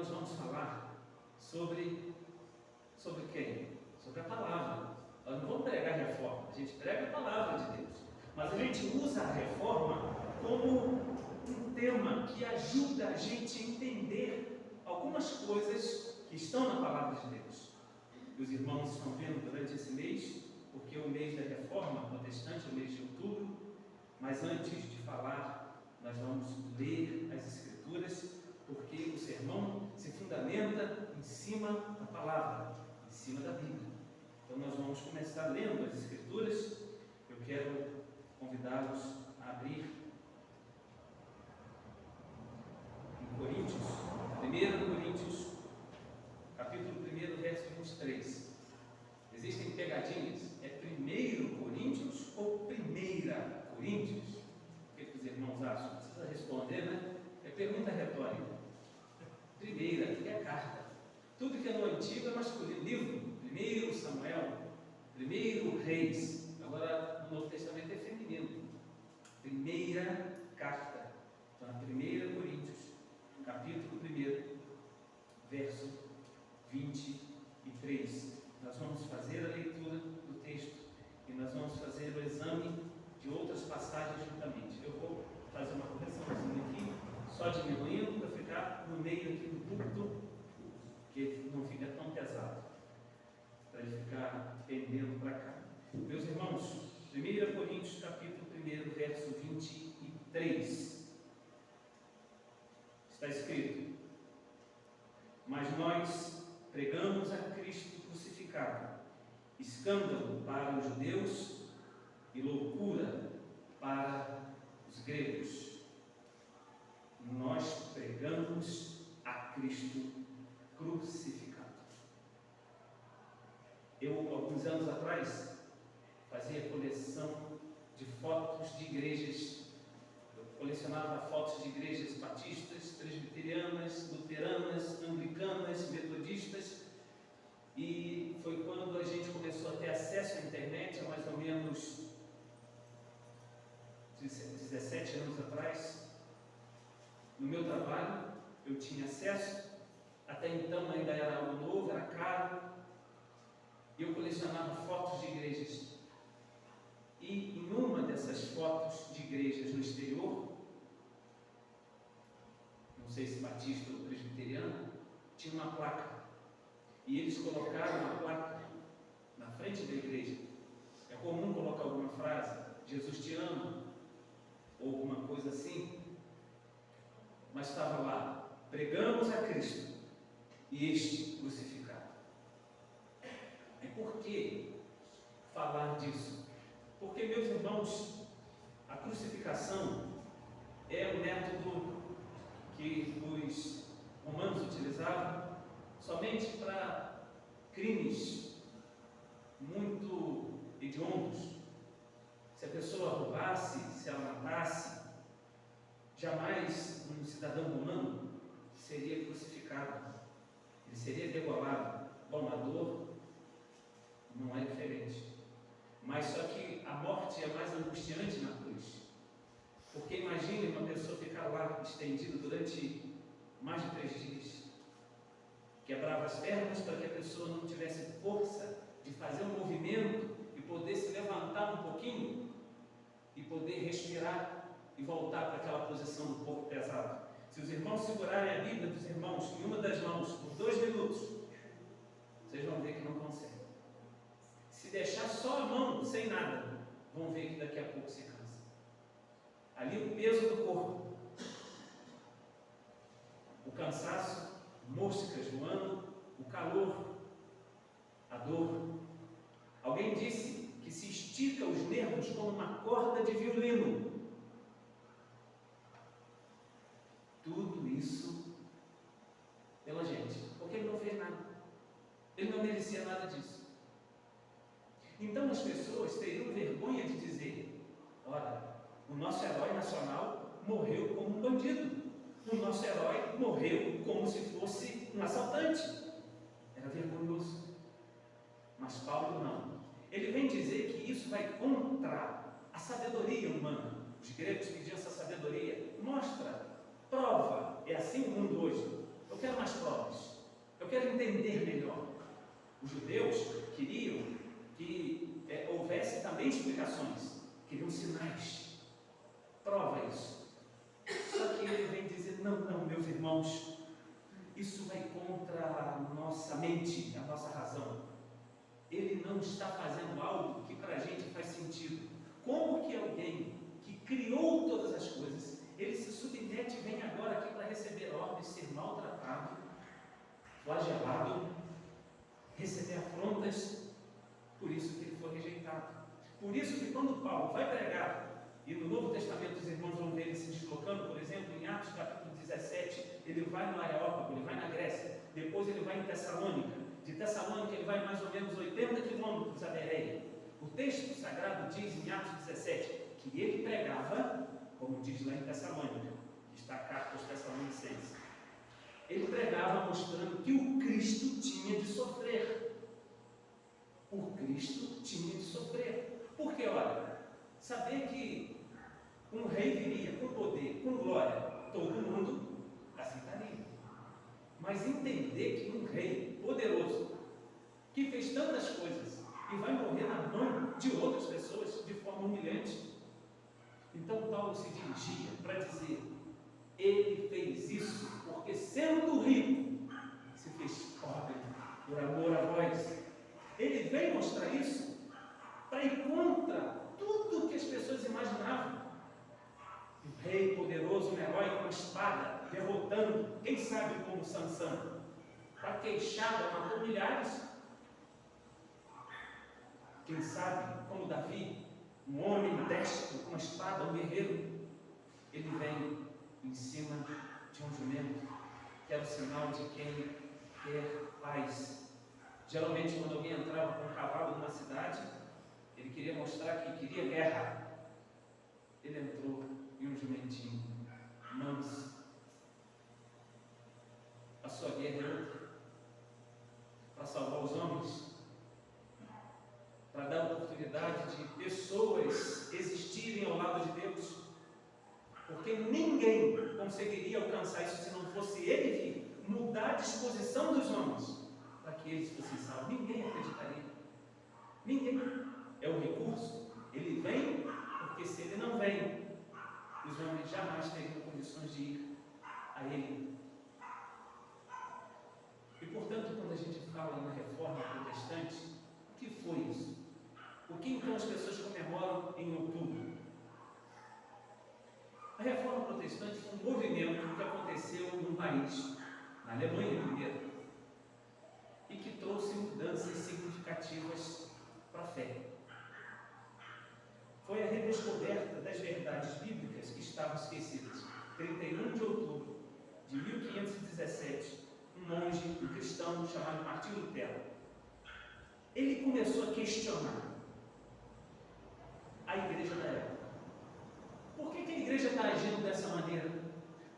nós vamos falar sobre quem? Sobre a palavra. Nós não vamos pregar reforma, a gente prega a palavra de Deus. Mas a gente usa a reforma como um tema que ajuda a gente a entender algumas coisas que estão na palavra de Deus. E os irmãos estão vendo durante esse mês, porque o mês da reforma protestante é o mês de outubro, mas antes de falar, nós vamos ler as Escrituras, porque o sermão se fundamenta em cima da palavra, em cima da Bíblia. Então nós vamos começar lendo as Escrituras. Eu quero convidá-los a abrir em Coríntios, 1 Coríntios, capítulo 1, verso 23. Existem pegadinhas, é 1 Coríntios ou 1 Coríntios? O que os irmãos acham? Não precisa responder, né? É pergunta retórica. Primeira, que é carta. Tudo que é no Antigo é masculino. Livro, 1 Samuel, 1 Reis. Agora, no Novo Testamento é feminino. Primeira carta. Então, 1 Coríntios, capítulo 1, verso 23. Nós vamos fazer a leitura do texto e nós vamos fazer o exame de outras passagens juntamente. Eu vou fazer uma correçãozinha aqui, só diminuindo para ficar no meio aqui do púlpito, que não fica tão pesado, para ele ficar pendendo para cá. Meus irmãos, 1 Coríntios capítulo 1, verso 23, está escrito: mas nós pregamos a Cristo crucificado, escândalo para os judeus e loucura para os gregos. Nós pregamos a Cristo crucificado. Eu, alguns anos atrás, fazia coleção de fotos de igrejas. Eu colecionava fotos de igrejas batistas, presbiterianas, luteranas, anglicanas, metodistas. E foi quando a gente começou a ter acesso à internet, há mais ou menos 17 anos atrás. No meu trabalho, eu tinha acesso. Até então ainda era algo novo, era caro. E eu colecionava fotos de igrejas. E em uma dessas fotos de igrejas no exterior, não sei se batista ou presbiteriano, tinha uma placa. E eles colocaram uma placa na frente da igreja. É comum colocar alguma frase, Jesus te ama, ou alguma coisa assim. Mas estava lá, pregamos a Cristo e este crucificado. E por que falar disso? Porque, meus irmãos, a crucificação é o método que os romanos utilizavam somente para crimes muito hediondos. Se a pessoa roubasse, se ela matasse, jamais um cidadão romano seria crucificado, ele seria degolado. Bom, a dor não é diferente, mas só que a morte é mais angustiante na cruz, porque imagine uma pessoa ficar lá estendido durante mais de 3 dias, quebrava as pernas para que a pessoa não tivesse força de fazer um movimento e poder se levantar um pouquinho e poder respirar e voltar para aquela posição do corpo pesado. Se os irmãos segurarem a Bíblia dos irmãos em uma das mãos por 2 minutos, vocês vão ver que não conseguem. Se deixar só a mão sem nada, vão ver que daqui a pouco se cansa. Ali o peso do corpo, o cansaço, moscas voando, o calor, a dor. Alguém disse que se estica os nervos como uma corda de violino. Tudo isso pela gente, porque ele não fez nada, ele não merecia nada disso. Então as pessoas teriam vergonha de dizer: ora, o nosso herói nacional morreu como um bandido, o nosso herói morreu como se fosse um assaltante. Era vergonhoso. Mas Paulo não. Ele vem dizer que isso vai contra a sabedoria humana. Os gregos pediam essa sabedoria. Mostra, prova. É assim o mundo hoje. Eu quero mais provas. Eu quero entender melhor. Os judeus queriam que houvesse também explicações, queriam sinais. Prova isso. Só que ele vem dizer, não, meus irmãos, isso vai contra a nossa mente, a nossa razão. Ele não está fazendo algo que para a gente faz sentido. Como que alguém que criou todas as coisas, ele se submete e vem agora aqui para receber ordens, ser maltratado, flagelado, receber afrontas? Por isso que ele foi rejeitado. Por isso que quando Paulo vai pregar, e no Novo Testamento os irmãos vão ver ele se deslocando, por exemplo, em Atos capítulo 17, ele vai no Areópago, ele vai na Grécia, depois ele vai em Tessalônica, de Tessalônica ele vai mais ou menos 80 quilômetros a Bereia. O texto sagrado diz em Atos 17 que ele pregava, como diz lá em Tessalônica, que está a carta aos Tessalonicenses, ele pregava mostrando que o Cristo tinha de sofrer. O Cristo tinha de sofrer. Porque, olha, saber que um rei viria com poder, com glória, todo mundo aceitaria. Mas entender que um rei poderoso, que fez tantas coisas, e vai morrer na mão de outras pessoas de forma humilhante. Então Paulo se dirigia para dizer, ele fez isso porque sendo rico, se fez pobre por amor a vós. Ele vem mostrar isso para ir contra tudo que as pessoas imaginavam. Um rei poderoso, um herói com uma espada, derrotando, quem sabe como Sansão, para queixada, matou milhares. Quem sabe como Davi, um homem destro com uma espada, um guerreiro, ele vem em cima de um jumento, que era o sinal de quem quer paz. Geralmente, quando alguém entrava com um cavalo numa cidade, ele queria mostrar que queria guerra. Ele entrou em um jumentinho manso. A sua guerra é outra, para salvar os homens, para dar oportunidade de pessoas existirem ao lado de Deus, porque ninguém conseguiria alcançar isso se não fosse ele vir mudar a disposição dos homens para que eles fossem salvos. Ninguém acreditaria. Ninguém. É o recurso. Ele vem, porque se ele não vem, os homens jamais teriam condições de ir a ele. E portanto, quando a gente fala na reforma protestante, o que foi isso? O que então as pessoas comemoram em outubro? A reforma protestante foi um movimento que aconteceu num país, na Alemanha primeiro, e que trouxe mudanças significativas para a fé. Foi a redescoberta das verdades bíblicas que estavam esquecidas. 31 de outubro de 1517, um monge, um cristão chamado Martinho Lutero, ele começou a questionar a igreja da época. Por que a igreja está agindo dessa maneira?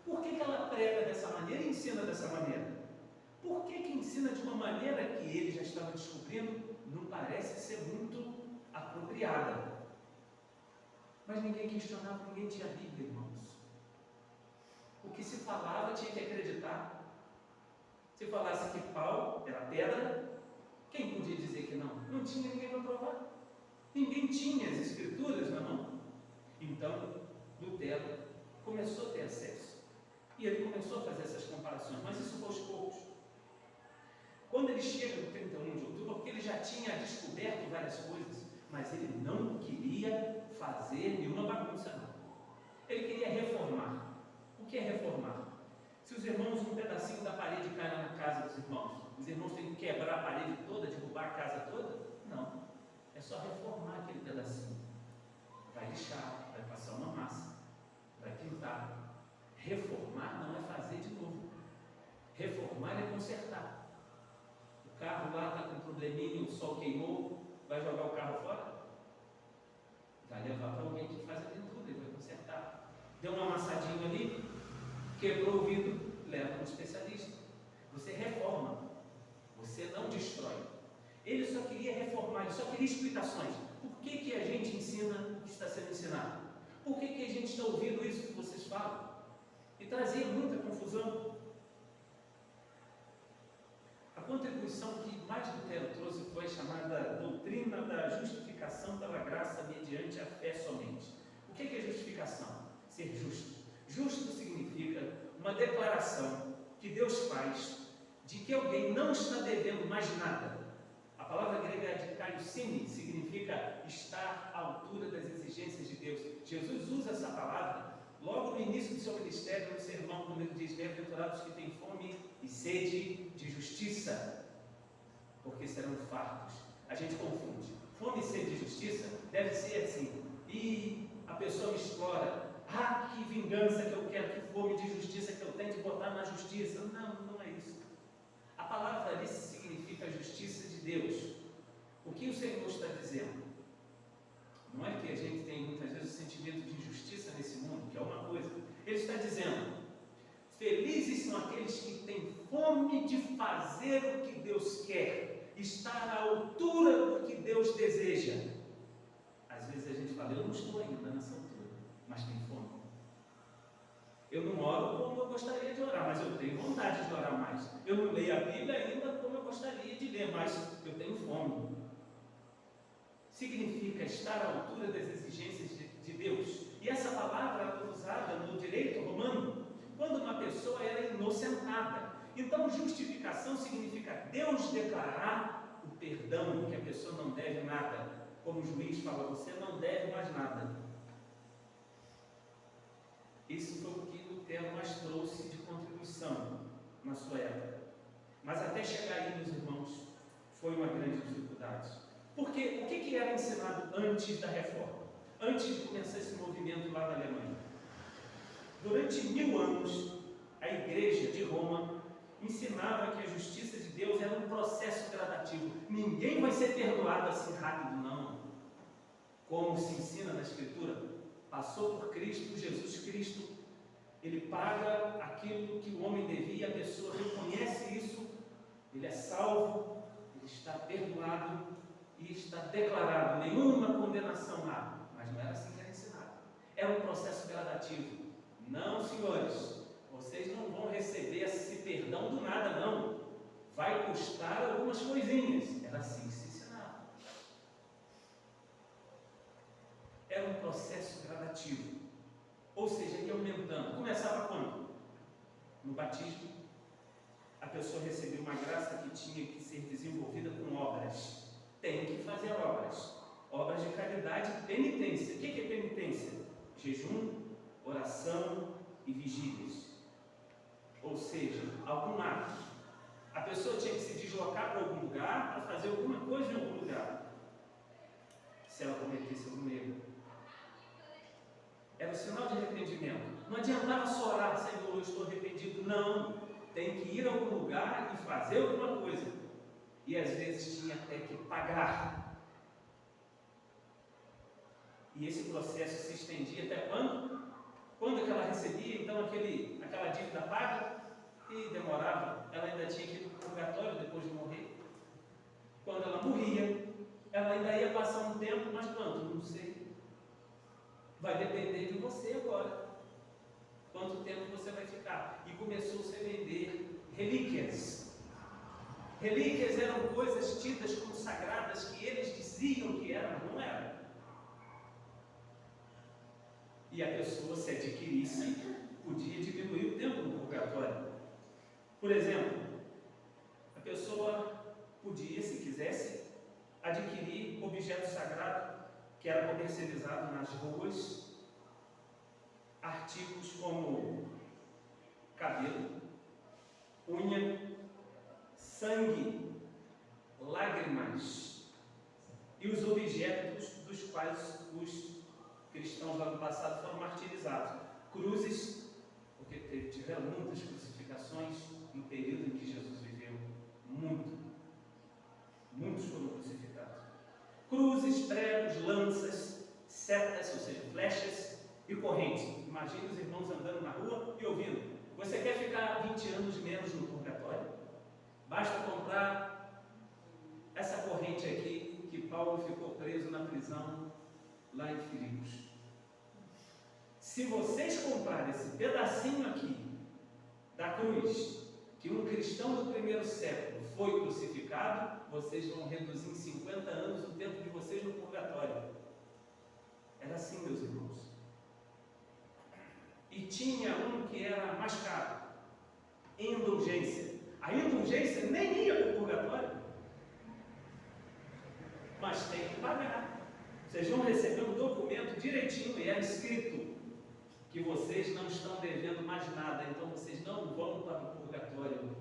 Por que ela prega dessa maneira e ensina dessa maneira? Por que ensina de uma maneira que ele já estava descobrindo não parece ser muito apropriada? Mas ninguém questionava, ninguém tinha Bíblia, irmãos. O que se falava tinha que acreditar. Se falasse que pau era pedra, quem podia dizer que não? Não tinha ninguém para provar. Ninguém tinha as escrituras na mão. Então, Lutero começou a ter acesso. E ele começou a fazer essas comparações, mas isso foi aos poucos. Quando ele chega no 31 de outubro, porque ele já tinha descoberto várias coisas, mas ele não queria fazer nenhuma bagunça, não. Ele queria reformar. O que é reformar? Se os irmãos, um pedacinho da parede cai lá na casa dos irmãos, os irmãos têm que quebrar a parede toda, derrubar a casa toda? Não. É só reformar aquele pedacinho. Vai lixar, vai passar uma massa, vai pintar. Reformar não é fazer de novo. Reformar é consertar. O carro lá está com um probleminha, o sol queimou, vai jogar o carro fora? Vai levar para alguém que faz a pintura, ele vai consertar. Deu uma amassadinha ali, quebrou o vidro, leva um especialista. Você reforma, você não destrói. Ele só queria reformar, ele só queria explicações. Por que a gente ensina o que está sendo ensinado? Por que a gente está ouvindo isso que vocês falam? E trazia muita confusão. contribuição que mais Lutero trouxe foi chamada doutrina da justificação pela graça mediante a fé somente. O que é justificação? Ser justo. Justo significa uma declaração que Deus faz de que alguém não está devendo mais nada. A palavra grega é dikaiosune, significa estar à altura das exigências de Deus. Jesus usa essa palavra logo no início do seu ministério, no sermão, quando ele diz: bem-aventurados que têm fome e sede de justiça, porque serão fartos. A gente confunde. Fome e sede de justiça deve ser assim. E a pessoa me explora. Ah, que vingança que eu quero, que fome de justiça que eu tenho de botar na justiça. Não, não é isso. A palavra ali significa a justiça de Deus. O que o Senhor está dizendo? Não é que a gente tem muitas vezes o sentimento de injustiça nesse mundo, que é uma coisa. Ele está dizendo: felizes são aqueles que têm fome de fazer o que Deus quer, estar à altura do que Deus deseja. Às vezes a gente fala: eu não estou ainda nessa altura, mas tenho fome. Eu não oro como eu gostaria de orar, mas eu tenho vontade de orar mais. Eu não leio a Bíblia ainda como eu gostaria de ler, mas eu tenho fome. Significa estar à altura das exigências de Deus. E essa palavra é usada no direito romano quando uma pessoa era inocentada. Então, justificação significa Deus declarar o perdão, que a pessoa não deve nada. Como o juiz fala: você não deve mais nada. Isso foi o que Lutero mais trouxe de contribuição na sua época. Mas até chegar aí, meus irmãos, foi uma grande dificuldade. Porque o que era ensinado antes da reforma? Antes de começar esse movimento lá na Alemanha? Durante 1000 anos, a igreja de Roma ensinava que a justiça de Deus era um processo gradativo. Ninguém vai ser perdoado assim rápido, não. Como se ensina na Escritura, passou por Cristo, Jesus Cristo, ele paga aquilo que o homem devia, a pessoa reconhece isso, ele é salvo, ele está perdoado e está declarado, nenhuma condenação há. Mas não era assim que era ensinado. Era um processo gradativo. Não, senhores, vocês não vão receber esse perdão do nada, não. Vai custar algumas coisinhas. Era assim que se ensinava. Era um processo gradativo. Ou seja, ia aumentando. Começava quando? No batismo. A pessoa recebeu uma graça que tinha que ser desenvolvida com obras. Tem que fazer obras. Obras de caridade e penitência. O que é penitência? Jejum, oração e vigílias. Ou seja, algum ato. A pessoa tinha que se deslocar para algum lugar para fazer alguma coisa em algum lugar. Se ela cometesse algum erro. Era o sinal de arrependimento. Não adiantava só orar: Senhor, eu estou arrependido. Não. Tem que ir a algum lugar e fazer alguma coisa. E às vezes tinha até que pagar. E esse processo se estendia até quando? Quando que ela recebia então aquela dívida paga? E demorava. Ela ainda tinha que ir para o purgatório depois de morrer. Quando ela morria, ela ainda ia passar um tempo, mas quanto? Não sei. Vai depender de você agora. Quanto tempo você vai ficar? E começou-se a vender relíquias. Relíquias eram coisas tidas como sagradas que eles diziam que eram, mas não eram. E a pessoa, se adquirisse, podia diminuir o tempo no purgatório. Por exemplo, a pessoa podia, se quisesse, adquirir objeto sagrado que era comercializado nas ruas, artigos como cabelo, unha, sangue, lágrimas e os objetos dos quais os cristãos lá no passado foram martirizados. Cruzes, porque tiveram muitas crucificações no período em que Jesus viveu. Muitos foram crucificados. Cruzes, pregos, lanças, setas, ou seja, flechas e correntes. Imagine os irmãos andando na rua e ouvindo: você quer ficar 20 anos menos no purgatório? Basta comprar essa corrente aqui que Paulo ficou preso na prisão lá em Filipos. Se vocês comprarem esse pedacinho aqui da cruz que um cristão do primeiro século foi crucificado, vocês vão reduzir em 50 anos o tempo de vocês no purgatório. Era assim, meus irmãos. E tinha um que era mais caro, indulgência. A indulgência nem ia para o purgatório, mas tem que pagar. Vocês vão receber um documento direitinho e é escrito que vocês não estão devendo mais nada, então vocês não vão para o purgatório.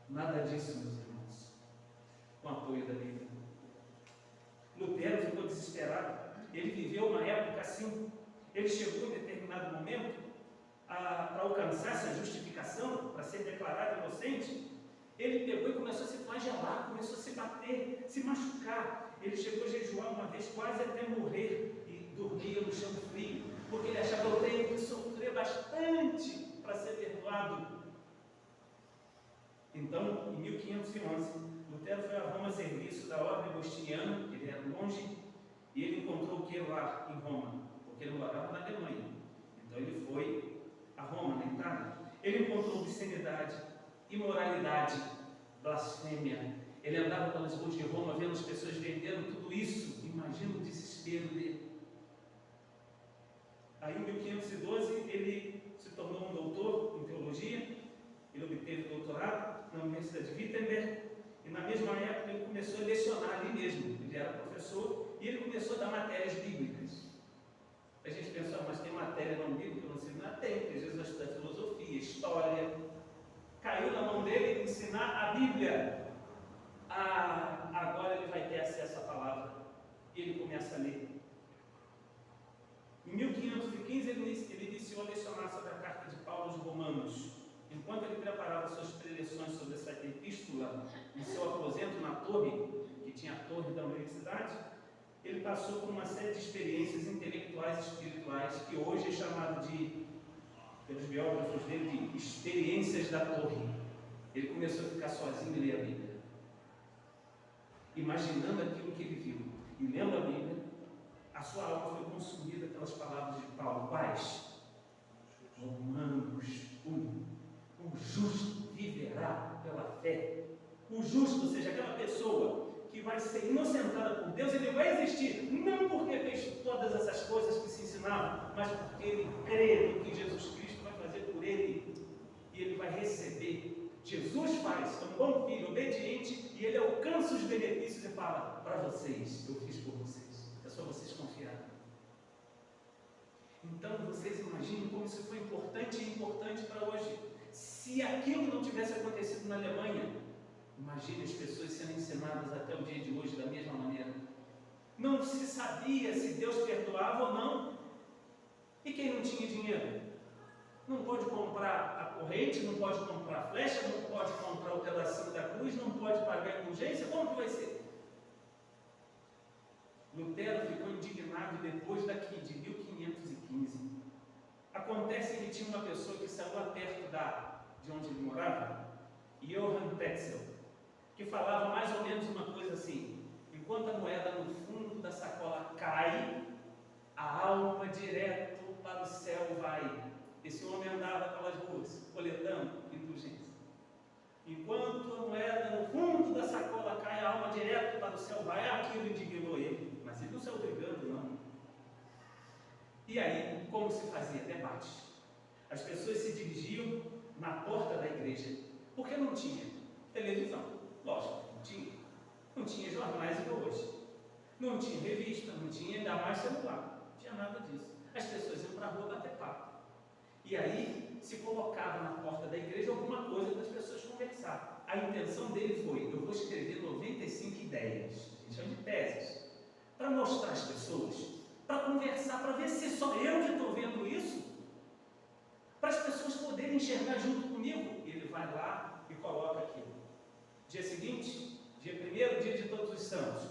Nada disso, meus irmãos, com apoio da Bíblia. Lutero ficou desesperado. Ele viveu uma época assim. Ele chegou em determinado momento para alcançar essa justificação, para ser declarado inocente. Ele pegou e começou a se flagelar, começou a se bater, se machucar. Ele chegou a jejuar uma vez, quase até morrer, e dormia no chão frio, porque ele achava: eu tenho que sofrer bastante para ser perdoado. Então, em 1511, Lutero foi a Roma a serviço da ordem agostiniana, que ele era longe, e ele encontrou o que lá em Roma? Porque ele morava na Alemanha. Então ele foi a Roma, na Itália. Ele encontrou obscenidade, imoralidade, blasfêmia. Ele andava pelas ruas de Roma vendo as pessoas vendendo tudo isso. Imagina o desespero dele. Aí em 1512 ele se tornou um doutor em teologia. Ele obteve doutorado na Universidade de Wittenberg. E na mesma época ele começou a lecionar ali mesmo. Ele era professor e ele começou a dar matérias bíblicas. A gente pensa: mas tem matéria não bíblica no seminário? Tem, porque Jesus estuda filosofia, história. Caiu na mão dele ensinar a Bíblia. Agora ele vai ter acesso à palavra. E ele começa a ler. Em 1515 ele iniciou a lecionar sobre a carta de Paulo aos Romanos. Enquanto ele preparava suas preleções sobre essa epístola em seu aposento na torre, que tinha a torre da universidade, ele passou por uma série de experiências intelectuais e espirituais, que hoje é chamado pelos biógrafos dele, de experiências da torre. Ele começou a ficar sozinho e ler a Bíblia, imaginando aquilo que ele viu, e lendo a Bíblia, a sua alma foi consumida pelas palavras de Paulo. Quais? Romanos 1. O justo viverá pela fé. O justo, ou seja, aquela pessoa que vai ser inocentada por Deus, ele vai existir, não porque fez todas essas coisas que se ensinavam, mas porque ele crê no que Jesus Cristo vai fazer por ele, e ele vai receber. Jesus faz, é um bom filho, obediente, e ele alcança os benefícios e fala: para vocês, eu fiz por vocês, é só vocês confiarem. Então vocês imaginem como isso foi importante e importante para hoje. Se aquilo não tivesse acontecido na Alemanha, imagine as pessoas sendo ensinadas até o dia de hoje da mesma maneira. Não se sabia se Deus perdoava ou não. E quem não tinha dinheiro? Não pode comprar a corrente, não pode comprar a flecha, não pode comprar o pedacinho da cruz, não pode pagar a indulgência. Como que vai ser? Lutero ficou indignado depois de 1515. Acontece que tinha uma pessoa que saiu lá perto de onde ele morava, Johann Tetzel, que falava mais ou menos uma coisa assim: enquanto a moeda no fundo da sacola cai, a alma direto para o céu vai. Esse homem andava pelas ruas, coletando indulgência. Enquanto a moeda no fundo da sacola cai, a alma direto para o céu vai. Aquilo indignou ele, mas ele não saiu brigando, não. E aí, como se fazia? Debate. As pessoas se dirigiam na porta da igreja, porque não tinha televisão, lógico, não tinha. Não tinha jornais igual hoje. Não tinha revista, não tinha ainda mais celular. Não tinha nada disso. As pessoas iam para a rua bater papo. E aí se colocava na porta da igreja alguma coisa para as pessoas conversar. A intenção dele foi: eu vou escrever 95 ideias, a gente chama de teses, para mostrar às pessoas, para conversar, para ver se só eu que estou vendo isso, para as pessoas poderem enxergar junto comigo. E ele vai lá e coloca aqui. Dia seguinte, dia 1º, dia de Todos os Santos.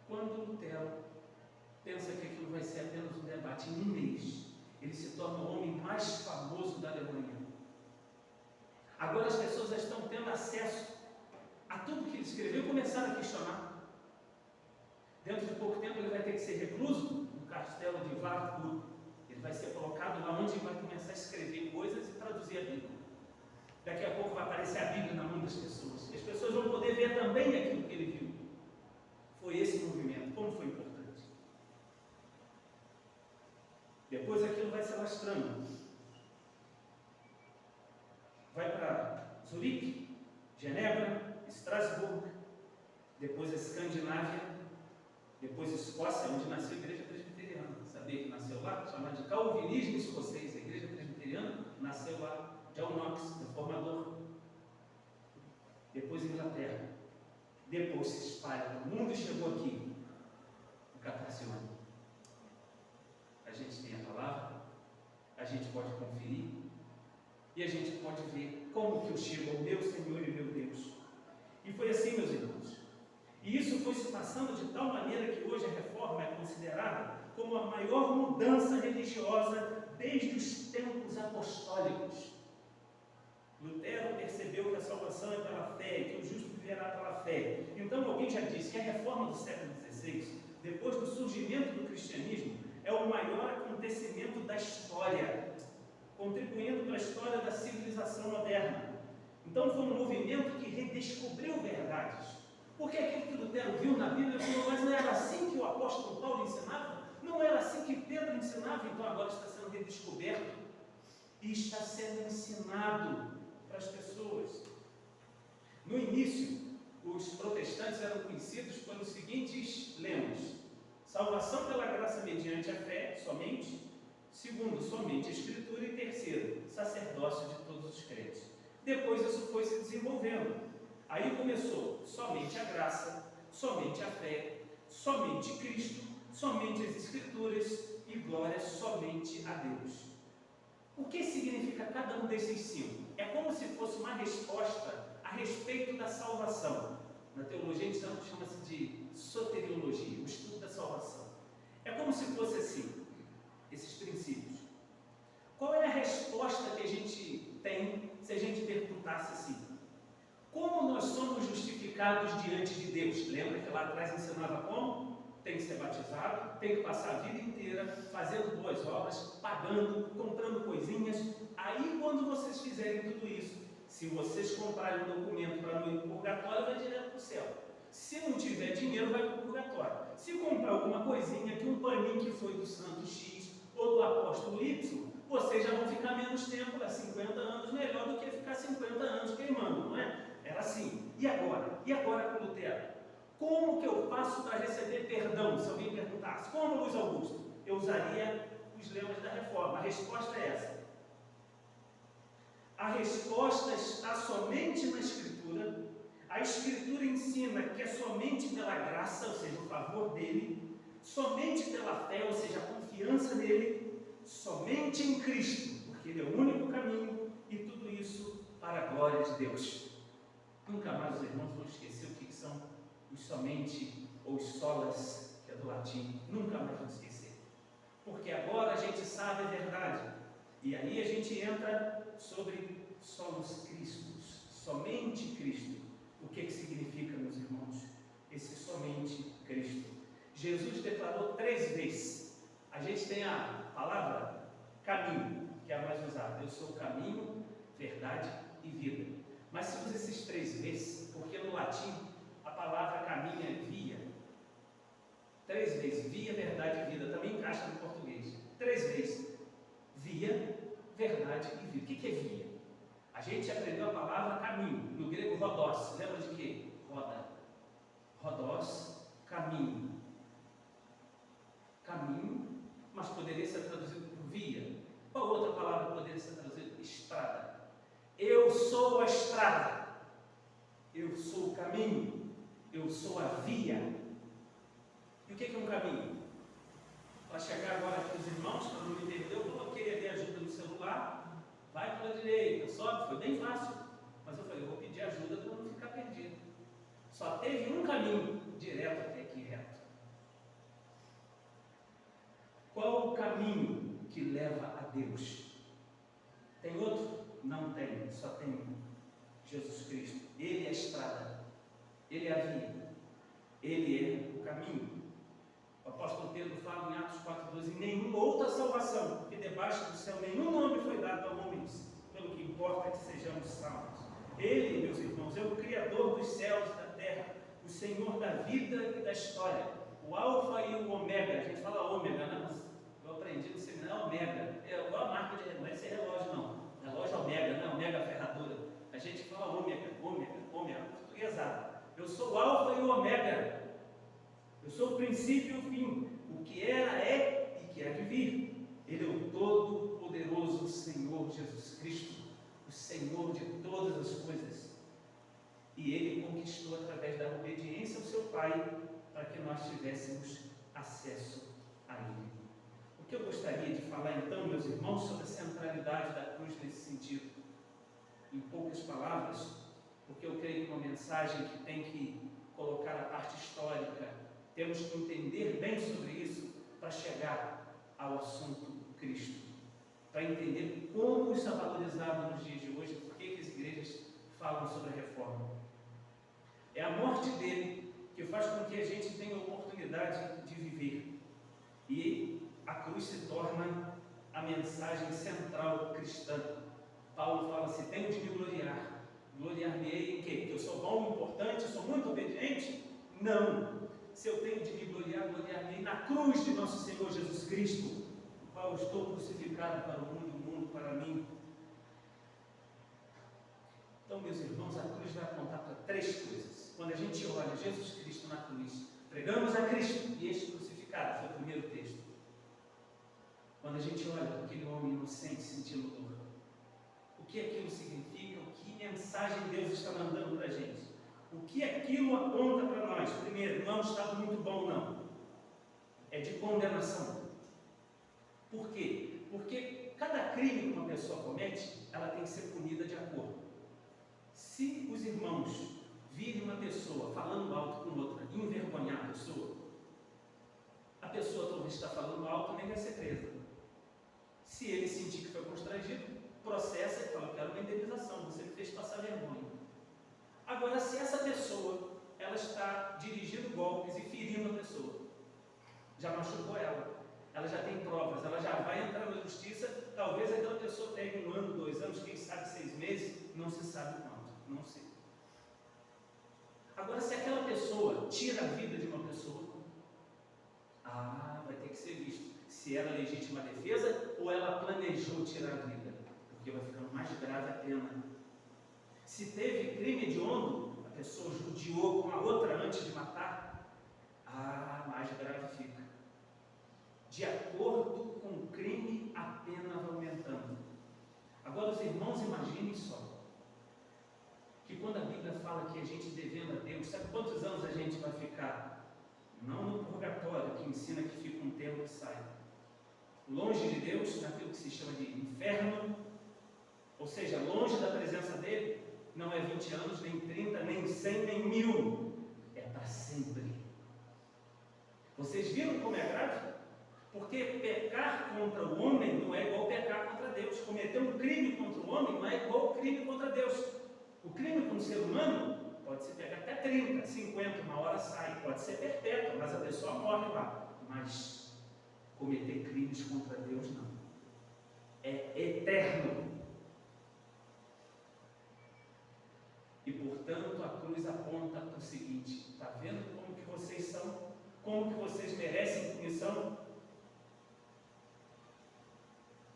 Quando Lutero pensa que aquilo vai ser apenas um debate, em um mês, ele se torna o homem mais famoso da Alemanha. Agora as pessoas já estão tendo acesso a tudo que ele escreveu e começaram a questionar. Dentro de pouco tempo ele vai ter que ser recluso no castelo de Wartburg. Ele vai ser colocado lá onde ele vai começar a escrever coisas e traduzir traduzir a Bíblia. Daqui a pouco vai aparecer a Bíblia na mão das pessoas. As pessoas vão poder ver também aquilo que ele viu. Foi esse movimento, como foi importante. Depois aquilo vai se alastrando. Vai para Zurique, Genebra, Estrasburgo, depois a Escandinávia, depois a Escócia, onde nasceu a Igreja Presbiteriana. Sabia que nasceu lá? Chamada de Calvinismo Escocês. A Igreja Presbiteriana nasceu lá. John Knox, reformador. Depois Inglaterra. Depois se espalha para o mundo e chegou aqui, no Catarcione. A gente tem a palavra, a gente pode conferir, e a gente pode ver como que eu chego ao meu Senhor e meu Deus. E foi assim, meus irmãos. E isso foi se passando de tal maneira que hoje a reforma é considerada como a maior mudança religiosa desde os tempos apostólicos. Lutero percebeu que a salvação é pela fé e que o justo viverá pela fé. Então alguém já disse que a reforma do século XVI, depois do surgimento do cristianismo, é o maior acontecimento da história, contribuindo para a história da civilização moderna. Então foi um movimento que redescobriu verdades. Porque aquilo que Lutero viu na Bíblia, falou, mas não era assim que o apóstolo Paulo ensinava? Não era assim que Pedro ensinava? Então agora está sendo redescoberto e está sendo ensinado para as pessoas. No início, os protestantes eram conhecidos pelos seguintes lemas: salvação pela graça mediante a fé, somente. Segundo, somente a Escritura. E terceiro, sacerdócio de todos os crentes. Depois isso foi se desenvolvendo. Aí começou somente a graça, somente a fé, somente Cristo, somente as Escrituras e glória somente a Deus. O que significa cada um desses 5? É como se fosse uma resposta a respeito da salvação. Na teologia, então, chama-se de soteriologia, o estudo da salvação. É como se fosse assim, esses princípios. Qual é a resposta que a gente tem se a gente perguntasse assim? Como nós somos justificados diante de Deus? Lembra que lá atrás ensinava como? Tem que ser batizado, tem que passar a vida inteira fazendo boas obras, pagando, comprando coisinhas. Aí, quando vocês fizerem tudo isso, se vocês comprarem um documento para não ir para o purgatório, vai direto para o céu. Se não tiver dinheiro, vai para o purgatório. Se comprar alguma coisinha, que um paninho que foi do santo X ou do apóstolo Y, vocês já vão ficar menos tempo, 50 anos, melhor do que ficar 50 anos queimando, não é? Era assim. E agora? E agora com Lutero? Como que eu faço para receber perdão? Se alguém perguntasse, como Luiz Augusto? Eu usaria os lemas da reforma. A resposta é essa. A resposta está somente na Escritura. A Escritura ensina que é somente pela graça, ou seja, o favor dele, somente pela fé, ou seja, a confiança nele, somente em Cristo, porque ele é o único caminho, e tudo isso para a glória de Deus. Nunca mais os irmãos vão esquecer o que são os somente ou os solas, que é do latim. Nunca mais vão esquecer. Porque agora a gente sabe a verdade. E aí a gente entra sobre solos Cristos, somente Cristo. O que significa, meus irmãos? Esse somente Cristo. Jesus declarou 3 vezes. A gente tem a palavra caminho, que é a mais usada. Eu sou o caminho, verdade e vida. Mas se usa esses 3 vezes, porque no latim a palavra caminho é via. 3 vezes, via, verdade e vida. Também encaixa no português. 3 vezes, via, verdade e vida. O que é via? A gente aprendeu a palavra caminho, no grego rodós. Lembra de quê? Roda. Rodós, caminho. Caminho, mas poderia ser traduzido por via. Qual outra palavra poderia ser traduzida? Estrada. Eu sou a estrada, eu sou o caminho, eu sou a via. E o que é um caminho? Para chegar agora aqui os irmãos, quando me entendeu, eu coloquei ali ajuda no celular, vai para a direita, sobe, foi bem fácil. Mas eu falei, eu vou pedir ajuda para não ficar perdido. Só teve um caminho direto até aqui, reto. Qual o caminho que leva a Deus? Tem outro? Não tem, só tem um. Jesus Cristo. Ele é a estrada, ele é a via, ele é o caminho. O apóstolo Pedro fala em Atos 4:12, em nenhuma outra salvação, porque debaixo do céu nenhum nome foi dado a homens, pelo que importa que sejamos salvos. Ele, meus irmãos, é o Criador dos céus e da terra, o Senhor da vida e da história, o Alfa e o Ômega. A gente fala Ômega, né? Eu aprendi no seminário Ômega. É igual a marca de relógio, não é esse relógio não. Relógio Ômega, não é Ômega ferradura. A gente fala Ômega, portuguesado. Eu sou o Alfa e o Ômega. Eu sou o princípio e o fim. O que era, é e que há de vir. Ele é o todo-poderoso Senhor Jesus Cristo, o Senhor de todas as coisas. E Ele conquistou através da obediência ao seu Pai, para que nós tivéssemos acesso a Ele. O que eu gostaria de falar então, meus irmãos, sobre a centralidade da cruz nesse sentido, em poucas palavras, porque eu creio que uma mensagem que tem que colocar a parte histórica, temos que entender bem sobre isso para chegar ao assunto Cristo, para entender como isso é valorizado nos dias de hoje, por que as igrejas falam sobre a reforma. É a morte dele que faz com que a gente tenha a oportunidade de viver, e a cruz se torna a mensagem central cristã. Paulo fala: se tenho de me gloriar, gloriar-me-ei em quê? Que eu sou bom, importante, sou muito obediente? Não. Se eu tenho de me gloriar, gloriar-me-ei na cruz de nosso Senhor Jesus Cristo, o qual estou crucificado para o mundo para mim. Então, meus irmãos, a cruz vai apontar para três coisas. Quando a gente olha Jesus Cristo na cruz, pregamos a Cristo e este crucificado, foi o primeiro texto. Quando a gente olha para aquele homem inocente sentindo dor, o que aquilo significa, o que mensagem Deus está mandando para a gente, o que aquilo aponta para nós. Primeiro, não é um estado muito bom, não, é de condenação. Por quê? Porque cada crime que uma pessoa comete, ela tem que ser punida de acordo. Se os irmãos virem uma pessoa falando alto com outra e envergonhar a pessoa talvez está falando alto, nem vai ser presa. Se ele sentir que foi constrangido, processa e fala: quero uma indenização, você me fez passar vergonha. Agora, se essa pessoa ela está dirigindo golpes e ferindo a pessoa, já machucou ela já tem provas, ela já vai entrar na justiça, talvez aquela pessoa pegue 1 ano, 2 anos, quem sabe 6 meses, não se sabe quanto, não sei. Agora, se aquela pessoa tira a vida de uma pessoa, vai ter que ser visto se era legítima defesa ou ela planejou tirar a vida, porque vai ficando mais grave a pena. Se teve crime hediondo, a pessoa judiou com a outra antes de matar, mais grave fica. De acordo com o crime, a pena vai aumentando. Agora, os irmãos, imaginem só, que quando a Bíblia fala que a gente devendo a Deus, sabe quantos anos a gente vai ficar? Não no purgatório, que ensina que fica um tempo e sai. Longe de Deus, naquilo que se chama de inferno, ou seja, longe da presença dele, não é 20 anos, nem 30, nem 100, nem 1000, é para sempre. Vocês viram como é grave? Porque pecar contra o homem não é igual pecar contra Deus. Cometer um crime contra o homem não é igual crime contra Deus. O crime com o ser humano pode ser pegar até 30, 50, uma hora sai, pode ser perpétuo, mas a pessoa morre lá. Mas cometer crimes contra Deus não. É eterno. E portanto a cruz aponta para o seguinte: está vendo como que vocês são? Como que vocês merecem punição?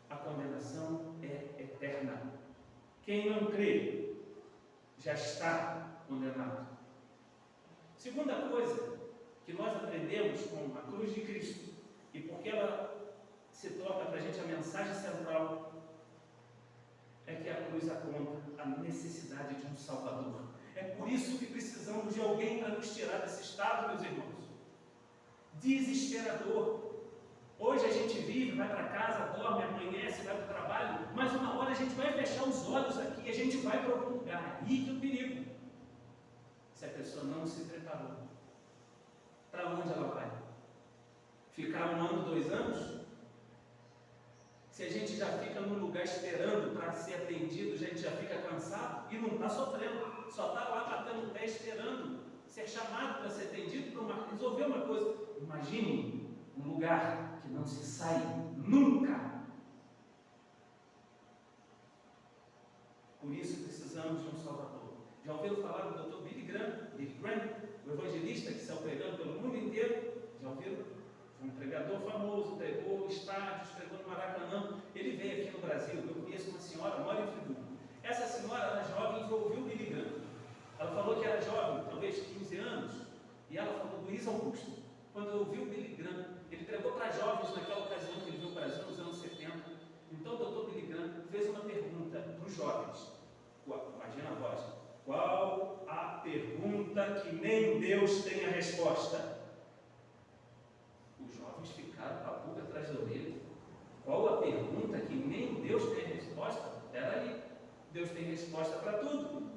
A condenação é eterna. Quem não crê já está condenado. Segunda coisa que nós aprendemos com a cruz de Cristo, e porque ela se torna para a gente a mensagem central, é que a cruz aponta a necessidade de um Salvador. É por isso que precisamos de alguém para nos tirar desse estado, meus irmãos. Desesperador. Hoje a gente vive, vai para casa, dorme, amanhece, vai para o trabalho, mas uma hora a gente vai fechar os olhos aqui e a gente vai para algum lugar. Aí que é o perigo. Se a pessoa não se preparou, para onde ela vai? Ficar 1 ano, 2 anos? Se a gente já fica num lugar esperando para ser atendido, a gente já fica cansado e não está sofrendo, só está lá batendo o pé esperando ser chamado para ser atendido, para resolver uma coisa. Imagine um lugar que não se sai nunca. Já ouviram falar do Dr. Billy Graham, o evangelista que saiu pregando pelo mundo inteiro? Já ouviram? Foi um pregador famoso, pregou estádios, pregou no Maracanã. Ele veio aqui no Brasil. Eu conheço uma senhora, mora em Friburgo. Essa senhora era jovem e ouviu o Billy Graham. Ela falou que era jovem, talvez 15 anos, e ela falou: Luiz Augusto, quando eu ouvi o Billy Graham, ele pregou para jovens naquela ocasião que ele veio ao Brasil nos anos 70. Então o Dr. Billy Graham fez uma pergunta para os jovens. Imagina a voz. Qual a pergunta que nem Deus tem a resposta? Os jovens ficaram com a pulga atrás da orelha. Qual a pergunta que nem Deus tem a resposta? Espera aí, Deus tem resposta para tudo.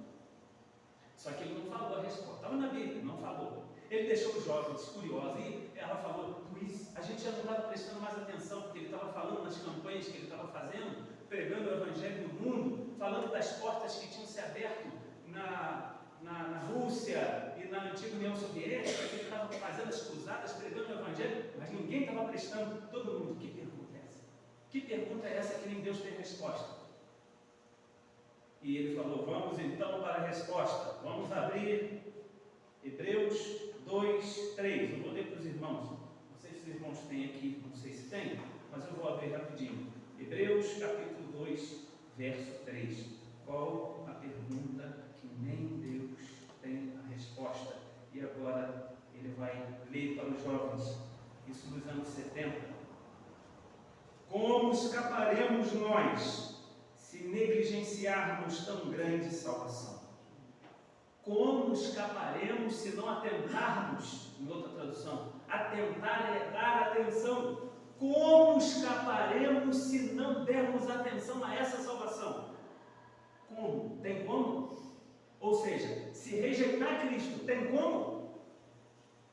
Só que ele não falou a resposta. Estava na Bíblia, não falou. Ele deixou os jovens curiosos e ela falou: Luiz, a gente já não estava prestando mais atenção, porque ele estava falando nas campanhas que ele estava fazendo, pregando o Evangelho no mundo, falando das portas que tinham se aberto na Rússia e na antiga União Soviética, que ele estava fazendo as cruzadas, pregando o Evangelho, mas ninguém estava prestando. Todo mundo: que pergunta é essa? Que pergunta é essa que nem Deus tem resposta? E ele falou: vamos então para a resposta. Vamos abrir Hebreus 2, 3. Eu vou ler para os irmãos. Não sei se os irmãos têm aqui, não sei se tem, mas eu vou abrir rapidinho. Hebreus capítulo 2, verso 3. Qual a pergunta que nem Deus tem a resposta? E agora ele vai ler para os jovens, isso nos anos 70. Como escaparemos nós se negligenciarmos tão grande salvação? Como escaparemos se não atentarmos, em outra tradução, atentar é dar atenção. Como escaparemos se não dermos atenção a essa salvação? Como? Tem como? Ou seja, se rejeitar Cristo, tem como?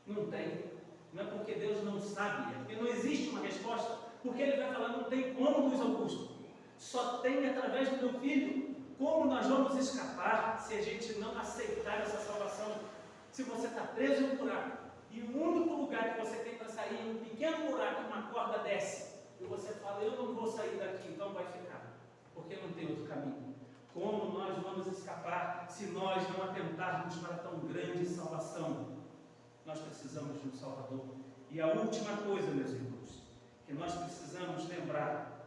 Não tem. Não é porque Deus não sabe, é porque não existe uma resposta. Porque Ele vai falar: não tem como, Luiz Augusto. Só tem através do meu Filho. Como nós vamos escapar se a gente não aceitar essa salvação? Se você está preso em um buraco, e o único lugar que você tem para sair é um pequeno buraco, uma corda desce, e você fala: eu não vou sair daqui, então vai ficar, porque não tem outro caminho. Como nós vamos escapar se nós não atentarmos para tão grande salvação? Nós precisamos de um Salvador. E a última coisa, meus irmãos, que nós precisamos lembrar,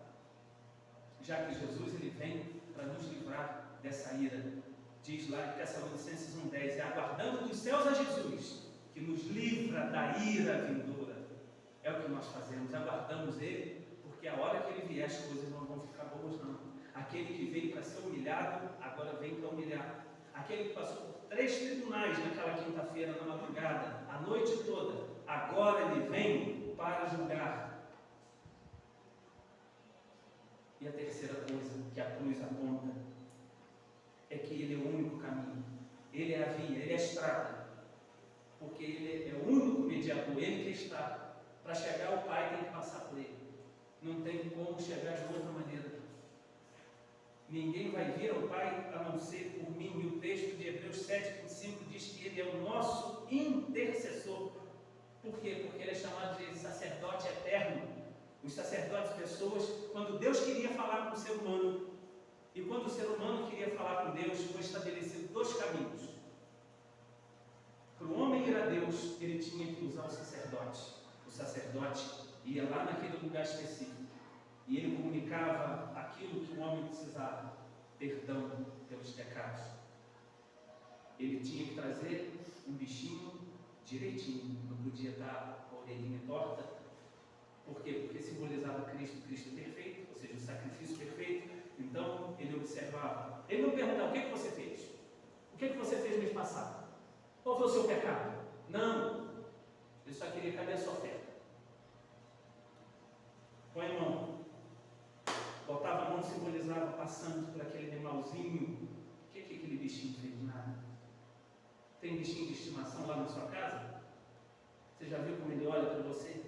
já que Jesus ele vem para nos livrar dessa ira, diz lá em Tessalonicenses 1,10: aguardando dos céus a Jesus, que nos livra da ira vindoura. É o que nós fazemos, aguardamos Ele, porque a hora que Ele vier as coisas não vão ficar boas não. Aquele que veio para ser humilhado, agora vem para humilhar. Aquele que passou por 3 tribunais naquela quinta-feira, na madrugada, a noite toda, agora Ele vem para julgar. E a terceira coisa que a cruz aponta é que Ele é o único caminho, Ele é a via, Ele é a estrada, porque Ele é o único mediador, Ele que está. Para chegar ao Pai tem que passar por Ele, não tem como chegar de outra maneira. Ninguém vai vir ao Pai a não ser por mim. E o texto de Hebreus 7,5 diz que Ele é o nosso intercessor. Por quê? Porque Ele é chamado de sacerdote eterno. Os sacerdotes, pessoas, quando Deus queria falar com o ser humano, e quando o ser humano queria falar com Deus, foi estabelecido 2 caminhos. Para o homem ir a Deus, ele tinha que usar o sacerdote. O sacerdote ia lá naquele lugar específico, e ele comunicava aquilo que o homem precisava: perdão pelos pecados. Ele tinha que trazer um bichinho direitinho, não podia estar com a orelhinha torta. Por quê? Porque simbolizava Cristo perfeito, ou seja, o sacrifício perfeito. Então, ele observava. Ele não perguntava: o que você fez? O que você fez mês passado? Qual foi o seu pecado? Não. Ele só queria: cadê a sua oferta? Põe a mão. Botava a mão, simbolizava passando por aquele animalzinho. O que aquele bichinho fez? Nada. Tem bichinho de estimação lá na sua casa? Você já viu como ele olha para você?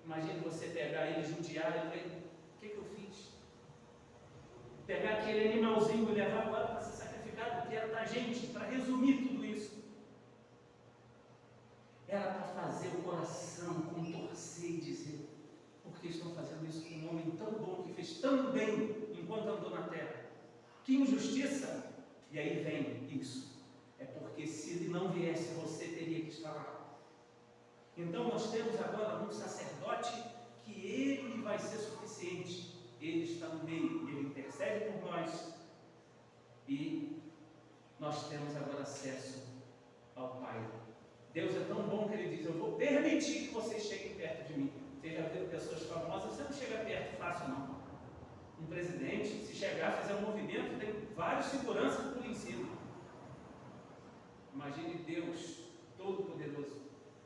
Imagine você pegar ele, judiar ele: o que eu fiz? Pegar aquele animalzinho e levar agora para ser sacrificado, porque era da gente, para resumir tudo isso. Era para fazer o coração contorcer e dizer: por que estão fazendo isso com um homem tão bom, que fez tão bem enquanto andou na terra? Que injustiça! E aí vem isso. Então nós temos agora um sacerdote que ele vai ser suficiente. Ele está no meio, ele intercede por nós e nós temos agora acesso ao Pai. Deus é tão bom que Ele diz: eu vou permitir que vocês cheguem perto de mim. Você já viu pessoas famosas, você não chega perto fácil não. Um presidente, se chegar, fizer um movimento, tem vários seguranças por em cima. Imagine Deus Todo-Poderoso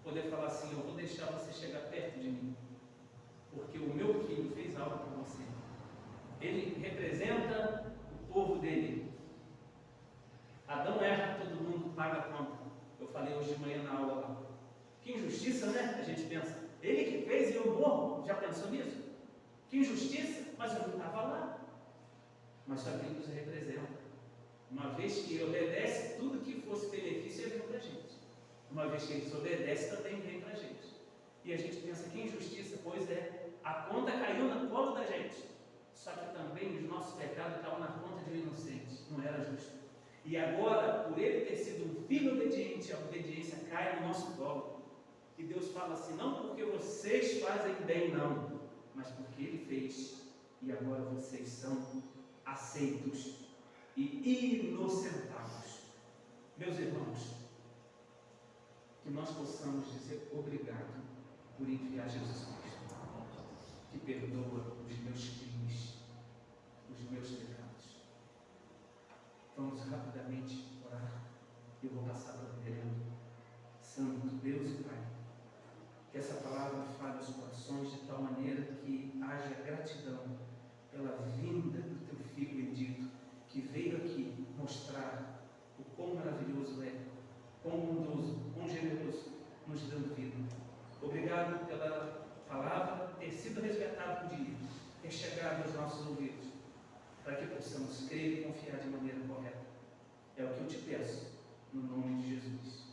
poder falar assim: eu vou deixar você chegar perto de mim, porque o meu filho fez algo por você. Ele representa o povo dele. Adão erra, todo mundo paga a conta. Eu falei hoje de manhã na aula lá. Que injustiça, né? A gente pensa, ele que fez e eu morro. Já pensou nisso? Que injustiça, mas eu não estava lá. Mas só que ele nos representa. Uma vez que ele obedece, tudo que fosse benefício ele vem para a gente. Uma vez que ele desobedece, também vem para a gente. E a gente pensa, que injustiça, pois é, a conta caiu no colo da gente. Só que também os nossos pecados estavam na conta de um inocente. Não era justo. E agora, por ele ter sido um filho obediente, a obediência cai no nosso colo. E Deus fala assim: não porque vocês fazem bem, não, mas porque Ele fez. E agora vocês são aceitos e inocentados. Meus irmãos, que nós possamos dizer obrigado por enviar Jesus Cristo, que perdoa os meus crimes, os meus pecados. Vamos rapidamente orar. Eu vou passar para o reverendo. Santo Deus e Pai, que essa palavra fale os corações de tal maneira que haja gratidão pela vinda do Teu Filho bendito, que veio aqui mostrar o quão maravilhoso é, quão bondoso, quão generoso, nos dando vida. Obrigado pela palavra ter sido resgatada por dia, ter chegado aos nossos ouvidos, para que possamos crer e confiar de maneira correta. É o que eu te peço, no nome de Jesus.